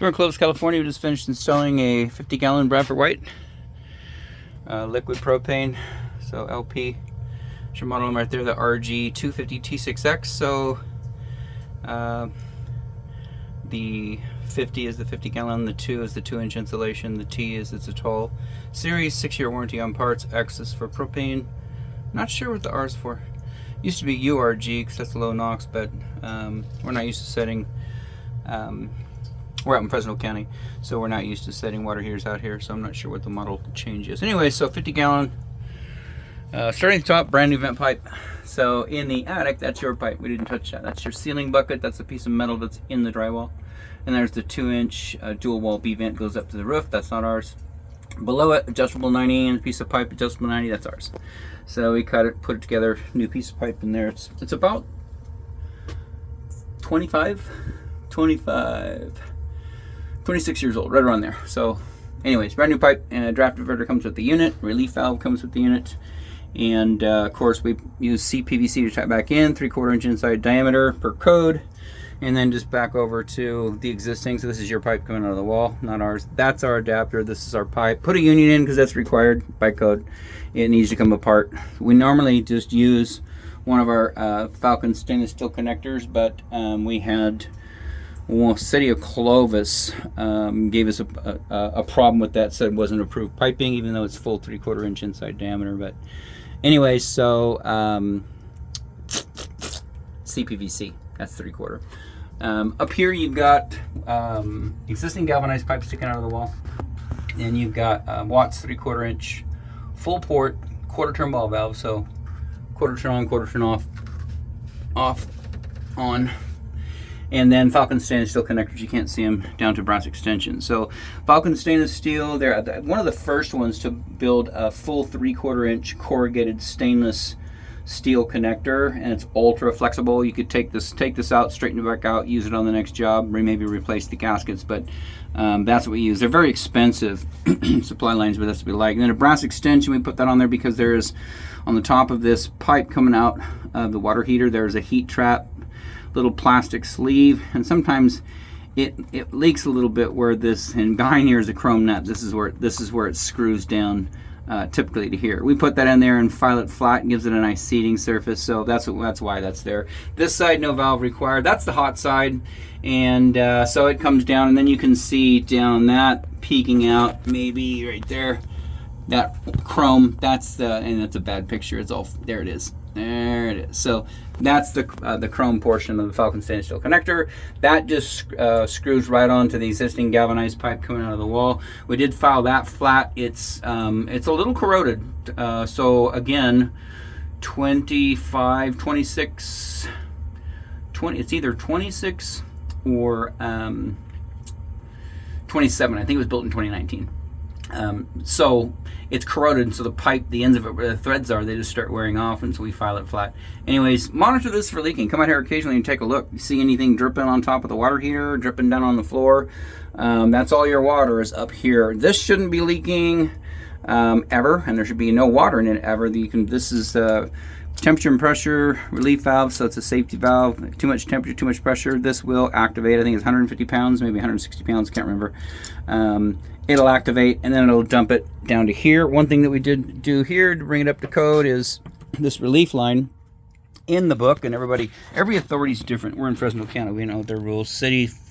So we're in Clovis, California. We just finished installing a 50-gallon Bradford White liquid propane. So LP. Should model them right there, the RG250 T6X. So the 50 is the 50-gallon, the 2 is the 2-inch insulation, the T is it's a tall series, 6-year warranty on parts. X is for propane. Not sure what the R is for. Used to be URG because that's low NOx, but we're not used to setting. We're out in Fresno County, so we're not used to setting water heaters out here, so I'm not sure what the model change is. Anyway, so 50-gallon, starting at the top, brand new vent pipe. So in the attic, that's your pipe. We didn't touch that. That's your ceiling bucket. That's a piece of metal that's in the drywall. And there's the 2-inch dual wall B vent goes up to the roof. That's not ours. Below it, adjustable 90, and a piece of pipe, adjustable 90, that's ours. So we cut it, put it together, new piece of pipe in there. It's about 26 years old, right around there. So anyways, brand new pipe, and a draft diverter comes with the unit, relief valve comes with the unit, and of course we use CPVC to tie back in, 3/4 inch inside diameter per code, and then just back over to the existing. So this is your pipe coming out of the wall, not ours. That's our adapter, this is our pipe. Put a union in because that's required by code. It needs to come apart. We normally just use one of our Falcon stainless steel connectors, but we had City of Clovis gave us a problem with that, said it wasn't approved piping, even though it's full 3/4 inch inside diameter. But anyway, so CPVC, that's 3/4. Up here you've got existing galvanized pipe sticking out of the wall, and you've got Watts 3/4 inch full port quarter turn ball valve, so quarter turn on, quarter turn off, on. And then Falcon stainless steel connectors, you can't see them, down to brass extension. So Falcon stainless steel, they're one of the first ones to build a full 3/4 inch corrugated stainless steel connector, and it's ultra flexible. You could take this out, straighten it back out, use it on the next job, maybe replace the gaskets, but that's what we use. They're very expensive supply lines, but that's what we like. And then a brass extension, we put that on there because there is, on the top of this pipe coming out of the water heater, there's a heat trap, little plastic sleeve, and sometimes it leaks a little bit where this, and behind here is a chrome nut. This is where it screws down typically to here. We put that in there and file it flat and gives it a nice seating surface, so that's why that's there. This side, no valve required. That's the hot side, and so it comes down, and then you can see down that peeking out, maybe right there, that chrome, and that's a bad picture. It's all, there it is. There it is. So that's the chrome portion of the Falcon stainless steel connector. That just screws right onto the existing galvanized pipe coming out of the wall. We did file that flat. It's a little corroded. So again, 25, 26, 20. It's either 26 or 27. I think it was built in 2019. So it's corroded, and so the pipe, the ends of it where the threads are, they just start wearing off, and so we file it flat. Anyways, monitor this for leaking. Come out here occasionally and take a look. You see anything dripping on top of the water heater, dripping down on the floor, that's all your water is up here. This shouldn't be leaking ever, and there should be no water in it ever. This is temperature and pressure relief valve, so it's a safety valve. Too much temperature, too much pressure, this will activate. I think it's 150 pounds, maybe 160 pounds, can't remember. It'll activate, and then it'll dump it down to here. One thing that we did do here to bring it up to code is this relief line in the book, and every authority is different. We're in Fresno County, we know their rules.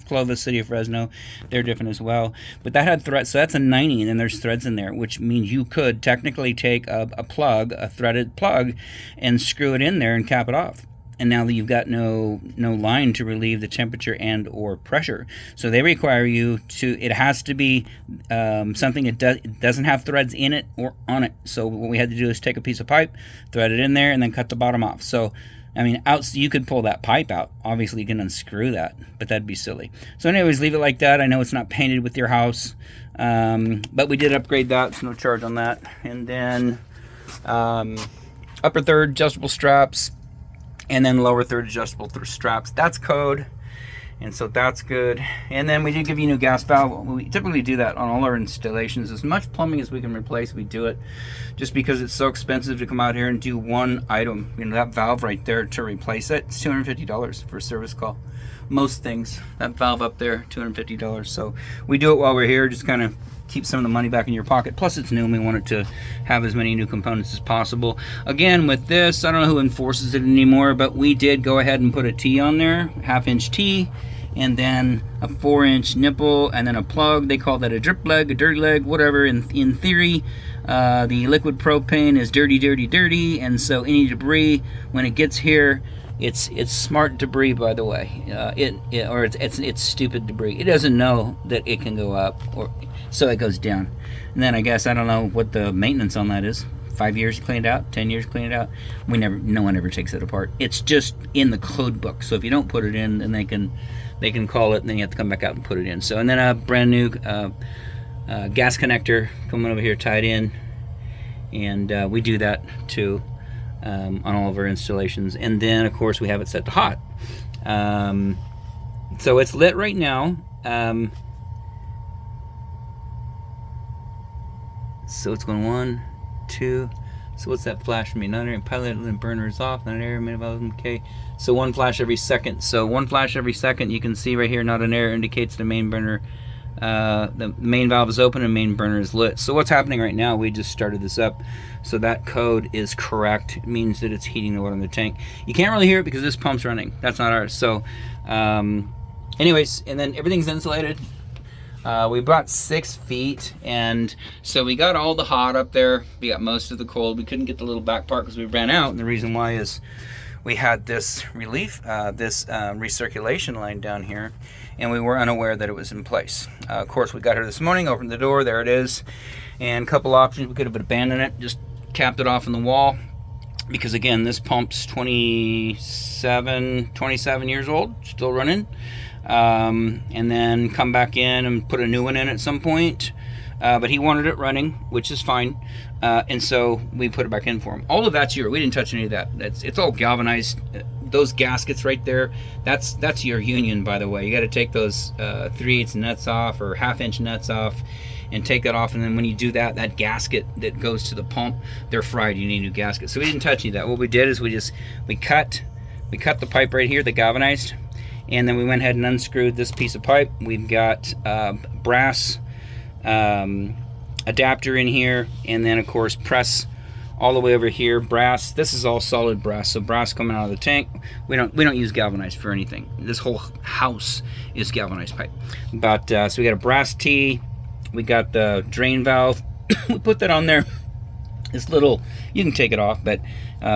Clovis, City of Fresno, they're different as well. But that had threads, so that's a 90, and then there's threads in there, which means you could technically take a threaded plug, and screw it in there and cap it off. And now that you've got no line to relieve the temperature and or pressure. So they require you to, it has to be something that doesn't have threads in it or on it. So what we had to do is take a piece of pipe, thread it in there, and then cut the bottom off. So I mean, you could pull that pipe out. Obviously, you can unscrew that, but that'd be silly. So anyways, leave it like that. I know it's not painted with your house, but we did upgrade that, so no charge on that. And then upper third adjustable straps, and then lower third adjustable straps. That's code. And so that's good. And then we did give you a new gas valve. We typically do that on all our installations. As much plumbing as we can replace, we do it, just because it's so expensive to come out here and do one item. You know, that valve right there, to replace it, it's $250 for a service call. Most things, that valve up there, $250. So we do it while we're here, just kind of keep some of the money back in your pocket. Plus it's new and we want it to have as many new components as possible. Again, with this, I don't know who enforces it anymore, but we did go ahead and put a T on there, 1/2-inch T, and then a 4-inch nipple, and then a plug. They call that a drip leg, a dirty leg, whatever. In theory, the liquid propane is dirty, and so any debris, when it gets here, it's smart debris, by the way. It's stupid debris. It doesn't know that it can go up, or so it goes down. And then I guess, I don't know what the maintenance on that is. 5 years cleaned out, 10 years cleaned out. No one ever takes it apart. It's just in the code book. So if you don't put it in, then they can call it, and then you have to come back out and put it in. So, and then a brand new gas connector coming over here, tied in, and we do that too on all of our installations. And then of course we have it set to hot. So it's lit right now. So it's going 1, 2. So what's that flash for me? Not area pilot and burner is off. Not an error, minimum. Okay. So one flash every second. So one flash every second. You can see right here, not an error, indicates the main burner. The main valve is open and main burner is lit. So what's happening right now? We just started this up. So that code is correct. It means that it's heating the water in the tank. You can't really hear it because this pump's running. That's not ours. So, anyways, and then everything's insulated. We brought 6 feet, and so we got all the hot up there. We got most of the cold. We couldn't get the little back part because we ran out, and the reason why is we had this recirculation line down here, and we were unaware that it was in place. Of course, we got here this morning, opened the door, there it is, and a couple options. We could have abandoned it, just capped it off in the wall, because again, this pump's 27 years old, still running. And then come back in and put a new one in at some point, but he wanted it running, which is fine, and so we put it back in for him. All of that's yours. We didn't touch any of that. It's all galvanized. Those gaskets right there, that's your union, by the way. You got to take those 3/8 nuts off, or 1/2-inch nuts off, and take that off. And then when you do that, that gasket that goes to the pump, they're fried. You need a new gasket. So we didn't touch any of that. What we did is we cut the pipe right here, the galvanized. And then we went ahead and unscrewed this piece of pipe. We've got brass adapter in here, and then of course press all the way over here. Brass. This is all solid brass, so brass coming out of the tank. We don't use galvanized for anything. This whole house is galvanized pipe. But so we got a brass T. We got the drain valve. We put that on there. This little, you can take it off, but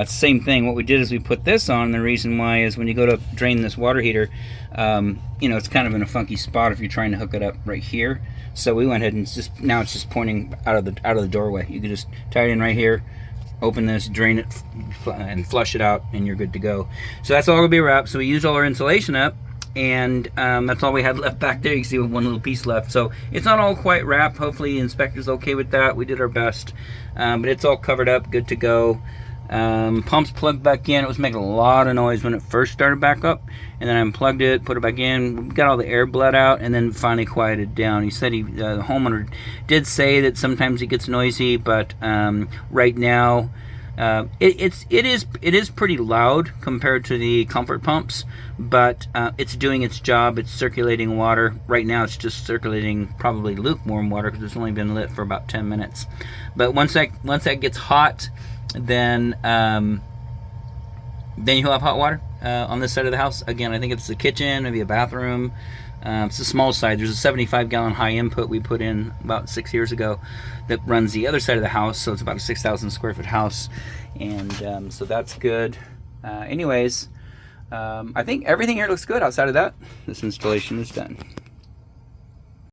same thing. What we did is we put this on. The reason why is when you go to drain this water heater, you know, it's kind of in a funky spot if you're trying to hook it up right here. So we went ahead and now it's just pointing out of the doorway. You can just tie it in right here, open this, drain it, and flush it out, and you're good to go. So that's all gonna be wrapped. So we used all our insulation up, and that's all we had left back there. You can see one little piece left, so it's not all quite wrapped. Hopefully the inspector's okay with that. We did our best, but it's all covered up, good to go. Pump's plugged back in. It was making a lot of noise when it first started back up, and then I unplugged it, put it back in, got all the air bled out, and then finally quieted down. He said the homeowner did say that sometimes it gets noisy, but right now it is pretty loud compared to the comfort pumps, but it's doing its job. It's circulating water. Right now it's just circulating probably lukewarm water because it's only been lit for about 10 minutes. But once that gets hot, then you'll have hot water on this side of the house. Again, I think it's the kitchen, maybe a bathroom. It's a small side. There's a 75-gallon high input we put in about 6 years ago that runs the other side of the house, so it's about a 6,000 square foot house, and so that's good. Anyways, I think everything here looks good. Outside of that, this installation is done.